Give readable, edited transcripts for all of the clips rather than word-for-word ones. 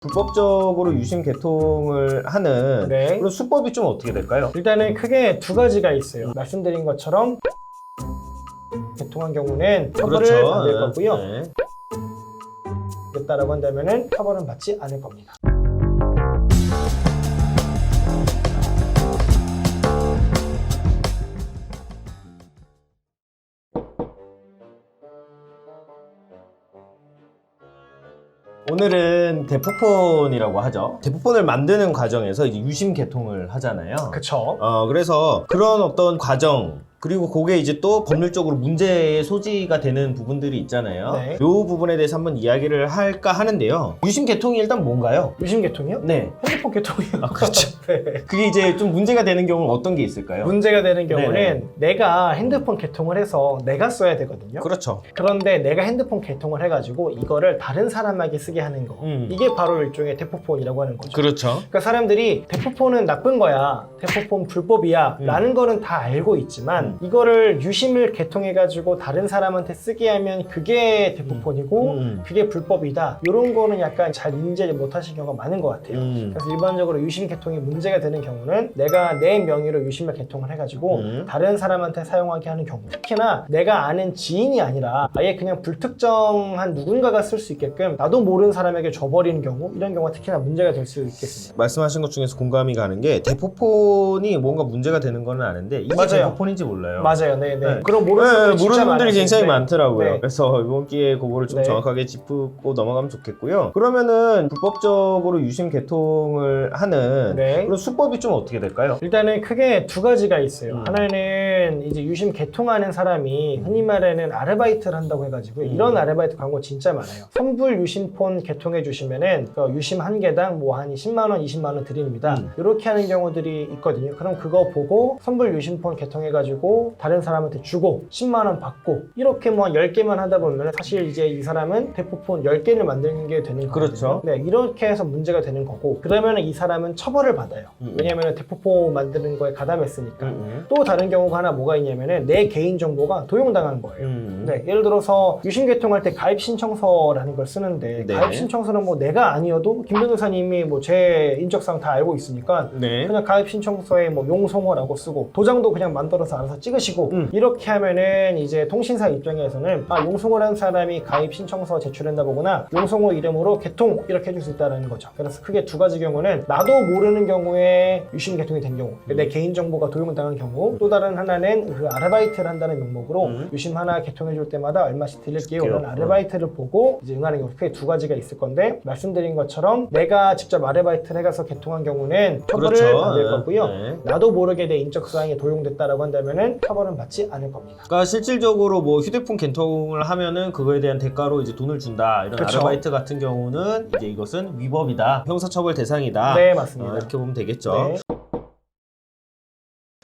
불법적으로 유심 개통을 하는 네. 그런 수법이 좀 어떻게 될까요? 일단은 크게 두 가지가 있어요. 말씀드린 것처럼 개통한 경우는 처벌을 받을 거고요. 네. 됐다라고 한다면은 처벌은 받지 않을 겁니다. 오늘은 대포폰이라고 하죠. 대포폰을 만드는 과정에서 이제 유심 개통을 하잖아요. 그쵸? 그래서 그런 어떤 과정 그리고 그게 이제 또 법률적으로 문제의 소지가 되는 부분들이 있잖아요. 네. 이 부분에 대해서 한번 이야기를 할까 하는데요. 유심 개통이 일단 뭔가요? 유심 개통이요? 네. 핸드폰 개통이요. 그렇죠. 네. 그게 이제 좀 문제가 되는 경우는 어떤 게 있을까요? 문제가 되는 경우는 네네. 내가 핸드폰 개통을 해서 내가 써야 되거든요. 그렇죠. 그런데 내가 핸드폰 개통을 해가지고 이거를 다른 사람에게 쓰게 하는 거. 이게 바로 일종의 대포폰이라고 하는 거죠. 그렇죠. 그러니까 사람들이 대포폰은 나쁜 거야, 대포폰 불법이야 라는 거는 다 알고 있지만 이거를 유심을 개통해가지고 다른 사람한테 쓰게 하면 그게 대포폰이고 그게 불법이다, 이런 거는 약간 잘 인지 못하시는 경우가 많은 것 같아요. 그래서 일반적으로 유심 개통이 문제가 되는 경우는 내가 내 명의로 유심을 개통을 해가지고 다른 사람한테 사용하게 하는 경우, 특히나 내가 아는 지인이 아니라 아예 그냥 불특정한 누군가가 쓸 수 있게끔 나도 모르는 사람에게 줘버리는 경우, 이런 경우가 특히나 문제가 될 수 있겠습니다. 말씀하신 것 중에서 공감이 가는 게 대포폰이 뭔가 문제가 되는 거는 아는데 이게 맞아요. 대포폰인지 몰라요. 맞아요. 네네. 네. 그럼 모르는 분들이 굉장히 많더라고요. 네. 그래서 이번 기회에 그거를 좀 네. 정확하게 짚고 넘어가면 좋겠고요. 그러면은 불법적으로 유심 개통을 하는 네. 그런 수법이 좀 어떻게 될까요? 일단은 크게 두 가지가 있어요. 하나는 이제 유심 개통하는 사람이 흔히 말하는 아르바이트를 한다고 해가지고 이런 아르바이트 광고 진짜 많아요. 선불 유심폰 개통해 주시면은 유심 한 개당 뭐 한 10만원, 20만원 드립니다. 이렇게 하는 경우들이 있거든요. 그럼 그거 보고 선불 유심폰 개통해가지고 다른 사람한테 주고 10만원 받고 이렇게 뭐 한 10개만 하다 보면 사실 이제 이 사람은 대포폰 10개를 만드는 게 되는 거거든요. 그렇죠. 네, 이렇게 해서 문제가 되는 거고, 그러면 이 사람은 처벌을 받아요. 왜냐면 대포폰 만드는 거에 가담했으니까. 또 다른 경우가 하나 뭐가 있냐면은 내 개인정보가 도용당한 거예요. 네, 예를 들어서 유심 개통할 때 가입 신청서라는 걸 쓰는데 네. 가입 신청서는 뭐 내가 아니어도 김 변호사님이 뭐 제 인적사항 다 알고 있으니까 네. 그냥 가입 신청서에 뭐 용송호라고 쓰고 도장도 그냥 만들어서 알아서 찍으시고 이렇게 하면은 이제 통신사 입장에서는 아, 용송호라는 사람이 가입 신청서 제출했나 보구나, 용송호 이름으로 개통 이렇게 해줄 수 있다는 거죠. 그래서 크게 두 가지 경우는 나도 모르는 경우에 유심 개통이 된 경우, 내 개인정보가 도용당한 경우, 또 다른 하나는 그 아르바이트를 한다는 명목으로 유심 하나 개통해 줄 때마다 얼마씩 드릴게요 이런 아르바이트를 보고 이제 응하는 경우, 크게 두 가지가 있을 건데, 말씀드린 것처럼 내가 직접 아르바이트를 해가서 개통한 경우는 처벌을 그렇죠. 받을 거고요. 네. 나도 모르게 내 인적사항이 도용됐다라고 한다면은 처벌은 받지 않을 겁니다. 그러니까 실질적으로 뭐 휴대폰 개통을 하면은 그거에 대한 대가로 이제 돈을 준다, 이런 그쵸. 아르바이트 같은 경우는 이제 이것은 위법이다, 형사처벌 대상이다. 네, 맞습니다. 이렇게 보면 되겠죠. 네.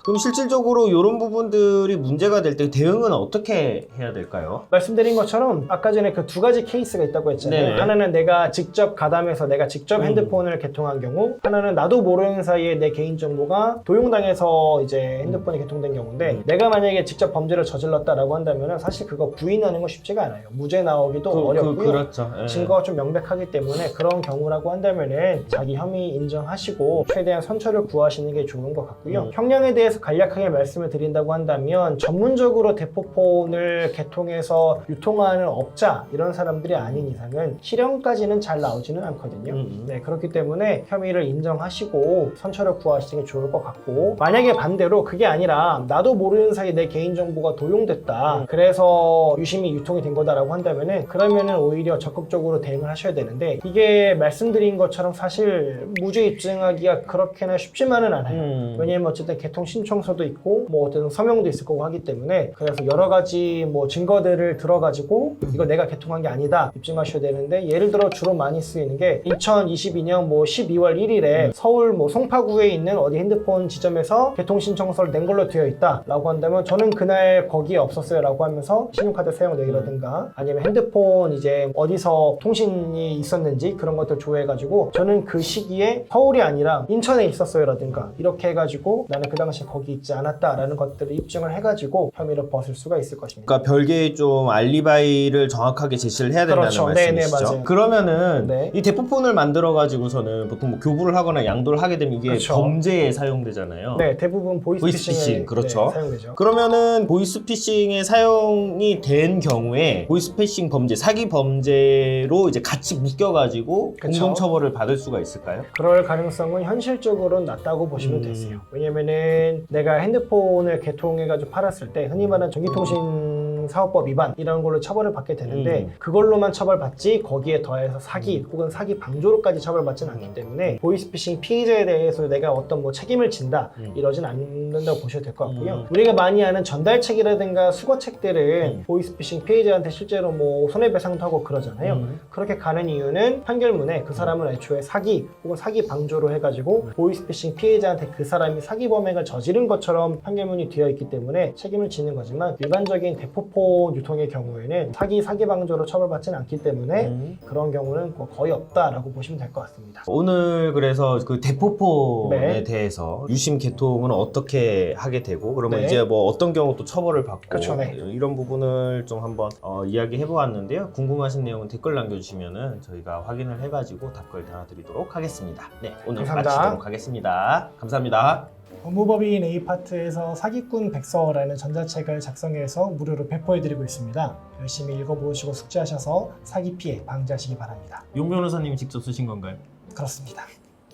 그럼 실질적으로 이런 부분들이 문제가 될 때 대응은 어떻게 해야 될까요? 말씀드린 것처럼 아까 전에 그 두 가지 케이스가 있다고 했잖아요. 네. 하나는 내가 직접 가담해서 내가 직접 핸드폰을 개통한 경우, 하나는 나도 모르는 사이에 내 개인정보가 도용당해서 이제 핸드폰이 개통된 경우인데, 내가 만약에 직접 범죄를 저질렀다라고 한다면 사실 그거 부인하는 건 쉽지가 않아요. 무죄 나오기도 어렵고요. 그렇죠. 예. 증거가 좀 명백하기 때문에 그런 경우라고 한다면은 자기 혐의 인정하시고 최대한 선처를 구하시는 게 좋은 것 같고요. 형량에 대해서 간략하게 말씀을 드린다고 한다면 전문적으로 대포폰을 개통해서 유통하는 업자 이런 사람들이 아닌 이상은 실형까지는 잘 나오지는 않거든요. 네, 그렇기 때문에 혐의를 인정하시고 선처를 구하시는 게 좋을 것 같고, 만약에 반대로 그게 아니라 나도 모르는 사이에 내 개인정보가 도용됐다, 그래서 유심이 유통이 된 거다라고 한다면은 그러면은 오히려 적극적으로 대응을 하셔야 되는데, 이게 말씀드린 것처럼 사실 무죄 입증하기가 그렇게나 쉽지만은 않아요. 왜냐면 어쨌든 개통 신청서도 있고 뭐 어떤 서명도 있을 거고 하기 때문에, 그래서 여러 가지 뭐 증거들을 들어가지고 이거 내가 개통한 게 아니다 입증하셔야 되는데, 예를 들어 주로 많이 쓰이는 게 2022년 뭐 12월 1일에 서울 뭐 송파구에 있는 어디 핸드폰 지점에서 개통 신청서를 낸 걸로 되어 있다 라고 한다면, 저는 그날 거기에 없었어요 라고 하면서 신용카드 사용 내역이라든가 아니면 핸드폰 이제 어디서 통신이 있었는지 그런 것들 조회해가지고 저는 그 시기에 서울이 아니라 인천에 있었어요 라든가 이렇게 해가지고 나는 그 당시 거기 있지 않았다라는 것들을 입증을 해가지고 혐의를 벗을 수가 있을 것입니다. 그러니까 별개의 좀 알리바이를 정확하게 제시를 해야 된다는 그렇죠. 네네, 말씀이시죠? 맞아요. 그러면은 네. 이 대포폰을 만들어 가지고서는 보통 뭐 교부를 하거나 양도를 하게 되면 이게 그렇죠. 범죄에 사용되잖아요. 네, 대부분 보이스피싱에 보이스피싱, 그렇죠. 네, 사용되죠. 그러면은 보이스피싱의 사용이 된 경우에 보이스피싱 범죄, 사기 범죄로 이제 같이 묶여가지고 그쵸. 공동처벌을 받을 수가 있을까요? 그럴 가능성은 현실적으로는 낮다고 보시면 되세요. 왜냐면은 내가 핸드폰을 개통해가지고 팔았을 때 흔히 말하는 전기통신 사업법 위반 이런 걸로 처벌을 받게 되는데 그걸로만 처벌받지 거기에 더해서 사기 혹은 사기 방조로까지 처벌받지는 않기 때문에 보이스피싱 피해자에 대해서 내가 어떤 뭐 책임을 진다 이러진 않는다고 보셔도 될 것 같고요. 우리가 많이 아는 전달책이라든가 수거책들은 보이스피싱 피해자한테 실제로 뭐 손해배상도 하고 그러잖아요. 그렇게 가는 이유는 판결문에 그 사람은 애초에 사기 혹은 사기 방조로 해가지고 보이스피싱 피해자한테 그 사람이 사기 범행을 저지른 것처럼 판결문이 되어 있기 때문에 책임을 지는 거지만 일반적인 대포폰 유통의 경우에는 사기 방조로 처벌받지는 않기 때문에 그런 경우는 뭐 거의 없다라고 보시면 될 것 같습니다. 오늘 그래서 그 대포폰에 네. 대해서 유심 개통은 어떻게 하게 되고 그러면 네. 이제 뭐 어떤 경우 또 처벌을 받고 그렇죠, 네. 이런 부분을 좀 한번 이야기해 보았는데요. 궁금하신 내용은 댓글 남겨주시면은 저희가 확인을 해가지고 답글 달아드리도록 하겠습니다. 네, 오늘 감사합니다. 마치도록 하겠습니다. 감사합니다. 법무법인 A파트에서 사기꾼 백서라는 전자책을 작성해서 무료로 배포해드리고 있습니다. 열심히 읽어보시고 숙지하셔서 사기 피해 방지하시기 바랍니다. 용 변호사님이 직접 쓰신 건가요? 그렇습니다.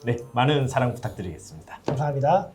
네, 많은 사랑 부탁드리겠습니다. 감사합니다.